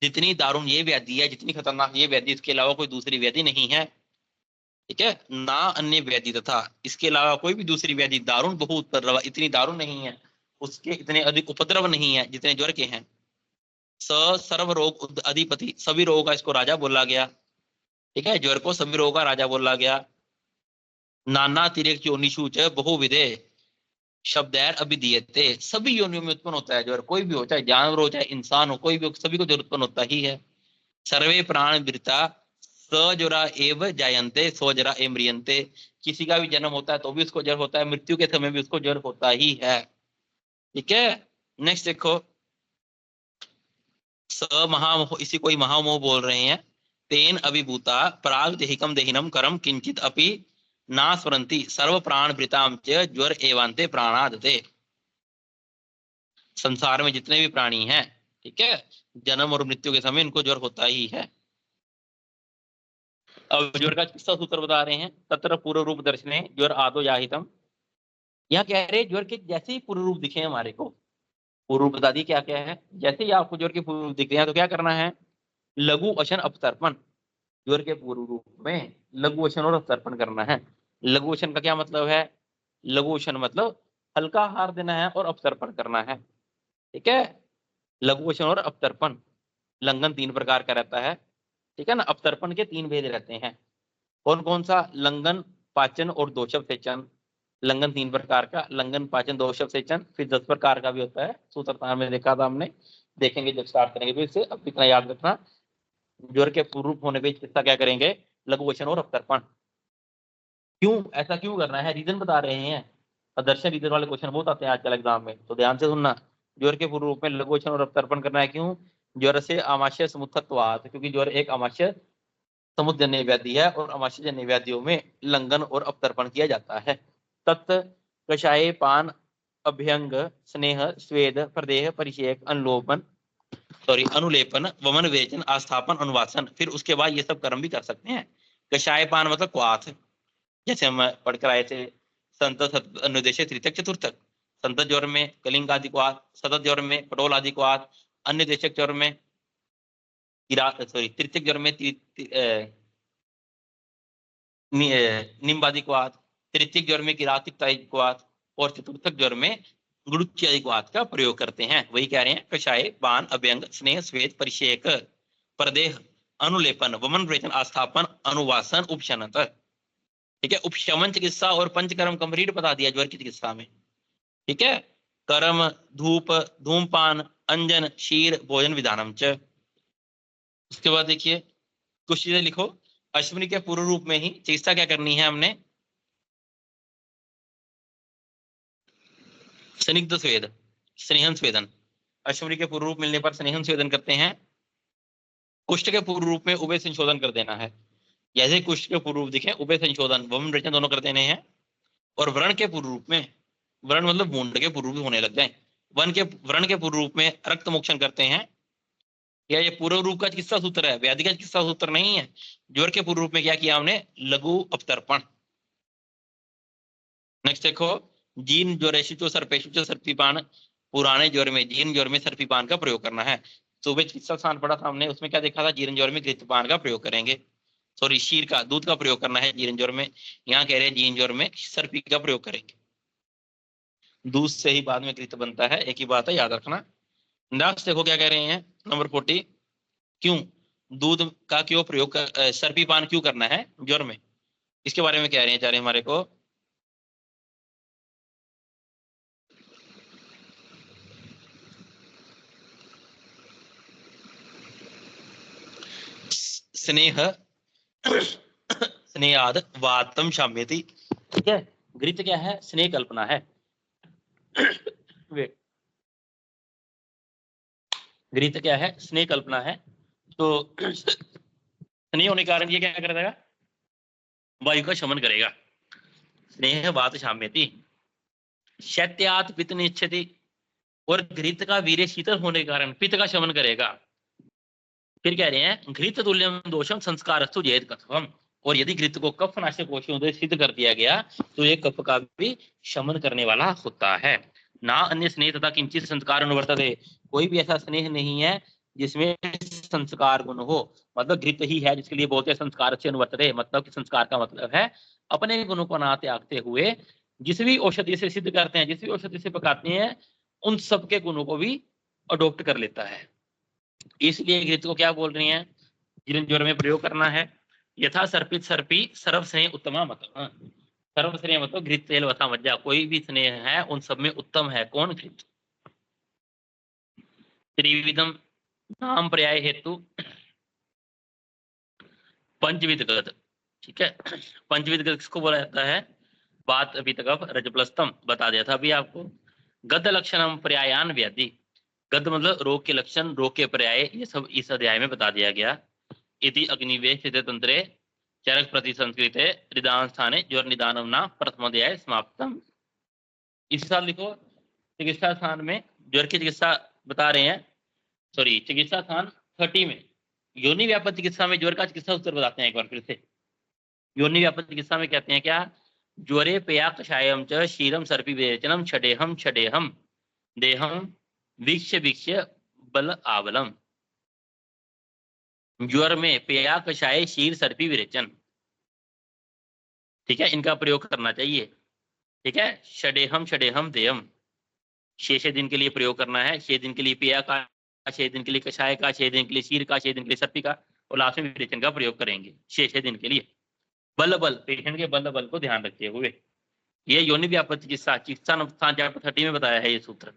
जितनी दारुण ये व्याधि है, जितनी खतरनाक ये व्याधि, इसके अलावा कोई दूसरी व्याधि नहीं है, ठीक है। ना अन्य व्याधि तथा, इसके अलावा कोई भी दूसरी व्याधि, दारुण बहु उपद्रवा, इतनी दारुण नहीं है, उसके इतने अधिक उपद्रव नहीं है जितने ज्वर के हैं। स सर्व रोग अधिपति, सभी रोगों का इसको राजा बोला गया, ठीक है, ज्वर को सभी रोगों का राजा बोला गया। नाना तिरेक योनिषु च बहुविधे शब्दैर अभिधीयते, सभी योनियों में उत्पन्न होता है ज्वर, कोई भी हो, चाहे जानवर हो चाहे इंसान हो, कोई भी हो, सभी को ज्वर उत्पन्न होता ही है। सर्वे प्राण वृता सज्वरा एव जायन्ते स्वजरा एव म्रियन्ते, किसी का भी जन्म होता है तो भी उसको ज्वर होता है, मृत्यु के समय भी उसको ज्वर होता ही है, ठीक है। नेक्स्ट देखो, स महामोह, इसी कोई महामोह बोल रहे हैं, तेन अभिभूता प्राग देहिकम देहिनम करम किंचित अपि ना स्मरन्ति सर्व प्राण भृताम च ज्वर एवांते प्राणादते, संसार में जितने भी प्राणी हैं, ठीक है, जन्म और मृत्यु के समय इनको ज्वर होता ही है। अब ज्वर का चिकित्सा सूत्र बता रहे हैं, तत्र पूर्व रूप दर्शने ज्वर आदो याहितम, यहाँ कह रहे ज्वर के जैसे ही पूर्व रूप दिखे हमारे को, पूर्व रूप बता दी क्या क्या है, जैसे ही आपको ज्वर के पूर्व रूप दिख रहे हैं तो क्या करना है, लघु वचन अपतर्पण, ज्वर के पूर्व रूप में लघु वचन और अपतर्पण करना है। लघु वचन का क्या मतलब है, लघु वचन मतलब हल्का आहार देना है और अपतर्पण करना है, ठीक है। लघु वचन और अपतर्पण, लंघन 3 प्रकार का रहता है, ठीक है ना। अपतर्पण के 3 भेद रहते हैं, कौन कौन सा, लंघन पाचन और दोषव सेचन। लंघन 3 प्रकार का, लंघन पाचन दोषव सेचन, फिर 10 प्रकार का भी होता है, सूत्रधार में देखा था हमने, देखेंगे जब स्टार्ट करेंगे तो इससे, अब इतना याद रखना, ज्वर के पूर्व रूप होने पे चिकित्सा क्या करेंगे, लघु वचन और अपतर्पण। क्यों ऐसा क्यों करना है, रीजन बता रहे हैं, प्रदर्शन रीजन वाले क्वेश्चन बहुत आते हैं आजकल एग्जाम में, तो ध्यान से सुनना। ज्वर के पूर्व रूप में लघु वचन और अपतर्पण करना है, क्यों, ज्वर से आमाशय समुत्थत्वात्, क्योंकि ज्वर एक आमाशय समुद्रजन्य व्याधि है और आमाशयजन्य व्याधियों में लंघन और अपतर्पण किया जाता है। तत् कषाय पान अभ्यंग स्नेह स्वेद प्रदेह परिचय अनुलोपन अनुलेपन वमन वेचन आस्थापन अनुवासन, फिर उसके बाद ये सब कर्म भी कर सकते हैं। कषाय पान मतलब क्वाथ, जैसे हम पढ़कर आए थे, संत अनुदेश तृतीयक चतुर्थक, संत ज्वर में कलिंग आदि क्वाथ, सतत ज्वर में पटोल आदि क्वाथ, अन्य देशक ज्वर में तृतीयक ज्वर में निम्बादि क्वाथ, तृतीयक ज्वर में किरातिक क्वाथ, और चतुर्थक ज्वर में गुरुच्य आदि क्वाथ का प्रयोग करते हैं। वही कह रहे हैं, कषाय पान अभ्यंग स्नेह स्वेद परिषेक प्रदेह अनुलेपन वमन वेचन आस्थापन अनुवासन उपशमन, ठीक है। उपशमन चिकित्सा और पंचकर्म कंप्लीट बता दिया ज्वर की चिकित्सा में, ठीक है। कर्म धूप धूमपान अंजन शीर भोजन विधानम च। उसके बाद देखिए कुछ चीजें लिखो, अश्विनी के पूर्व रूप में ही चिकित्सा क्या करनी है हमने, स्निग्ध स्वेद स्नेहन स्वेदन, अश्विनी के पूर्व रूप मिलने पर स्नेहन स्वेदन करते हैं। कुष्ठ के पूर्व रूप में उभय संशोधन कर देना है, जैसे कुष्ठ के पूर्व रूप दिखे उभय संशोधन वमन रेचन दोनों कर देने हैं। और व्रण के पूर्व रूप में, व्रण मतलब वुंड के पूर्व रूप होने लग जाए, व्रण के पूर्व रूप में रक्त मोक्षण करते हैं। या ये पूर्व रूप का चिकित्सा सूत्र है, व्याधि का चिकित्सा सूत्र नहीं है। ज्वर के पूर्व रूप में क्या किया हमने, लघु अपतर्पण। नेक्स्ट देखो, जीन ज्वरेशु सर्पेशु सर्पीपान, पुराने ज्वर में जीर्ण ज्वर में सर्पीपान का प्रयोग करना है। सुबह चिकित्सा स्थान पढ़ा था हमने, उसमें क्या देखा था, जीर्ण ज्वर में घृतपान का प्रयोग करेंगे, सॉरी शीर का दूध का प्रयोग करना है जीर्ण ज्वर में, यहाँ कह रहे हैं जीर्ण ज्वर में सर्पी का प्रयोग करेंगे। दूध से ही बाद में घृत बनता है, एक ही बात है, याद रखना। नेक्स्ट देखो क्या कह रहे हैं, नंबर 40, क्यों दूध का क्यों प्रयोग सर्पी पान क्यों करना है ज्वर में, इसके बारे में कह रहे हैं चारे हमारे को। स्नेह स्नेहाद वातम शाम्यति, ठीक है। घृत क्या है, स्नेह कल्पना है। घृत क्या है, स्नेह कल्पना है। तो स्नेह होने के कारण ये क्या करेगा, वायु का शमन करेगा। स्नेह वात शाम्यति, शैत्यात पित्त निच्छति, और घृत का वीर्य शीतल होने के कारण पित्त का शमन करेगा। फिर कह रहे हैं घृत तुल्यम दोषम संस्कारस्तु जेत कथम, और यदि घृत को कफ नाशक औषधियों से सिद्ध कर दिया गया तो ये कफ का भी शमन करने वाला होता है। ना अन्य स्नेह तथा किंचित संस्कार अनुवर्तते, कोई भी ऐसा स्नेह नहीं है जिसमें संस्कार गुण हो, मतलब घृत ही है जिसके लिए बोलते हैं संस्कार से अनुवर्तते, मतलब कि संस्कार का मतलब है अपने गुणों को ना त्यागते हुए जिस भी औषधि से सिद्ध करते हैं, जिस भी औषधि से पकाते हैं, उन सबके गुणों को भी अडोप्ट कर लेता है। इसलिए घृत को क्या बोल रही हैं, जिन ज्वर में प्रयोग करना है। यथा सर्पित सर्पी सर्व स्नेह उत्तमा मतलब, सर्व स्नेह मतलब घृत तेल वसा मज्जा, कोई भी स्नेह है उन सब में उत्तम है कौन, घृत। त्रिविधम नाम पर्याय हेतु पंचविध गद, ठीक है। पंचविध गद किसको बोला जाता है, बात अभी तक अब रजप्लस्तम बता दिया था अभी आपको। गद लक्षणम पर्यायान व्याधि, गद मतलब रोग के लक्षण, रोग के पर्याय, ये सब इस अध्याय में बता दिया गया। इति अग्निवेश तंत्रे चरक प्रति संस्कृते निदान स्थाने ज्वर निदानम ना प्रथम अध्याय समाप्तम। इसी साल लिखो चिकित्सा स्थान में ज्वर की चिकित्सा बता रहे हैं, सॉरी चिकित्सा स्थान 30 में योनि व्यापक चिकित्सा में ज्वर का चिकित्सा उत्तर बताते हैं एक बार फिर से। योनि व्यापक चिकित्सा में कहते हैं क्या, ज्वरे पेया कषायम च शीरम सर्पी विरेचनम छडेहम देहम वीक्ष्य वीक्ष्य बल आवलम। ज्वर में पेया कषाय शीर सर्पी विरेचन, ठीक है, इनका प्रयोग करना चाहिए, ठीक है। छडेहम देयम 6 दिन के लिए प्रयोग करना है, 6 दिन के लिए पेया का, 6 दिन के लिए कषाय का, 6 दिन के लिए शीर का, 6 दिन के लिए सर्पी का, और लास्ट में विरेचन का प्रयोग करेंगे 6 दिन के लिए। बल पेशेंट के बल को ध्यान रखते हुए, ये योनि व्यापक चिकित्सा चिकित्सा 30 में बताया है ये सूत्र।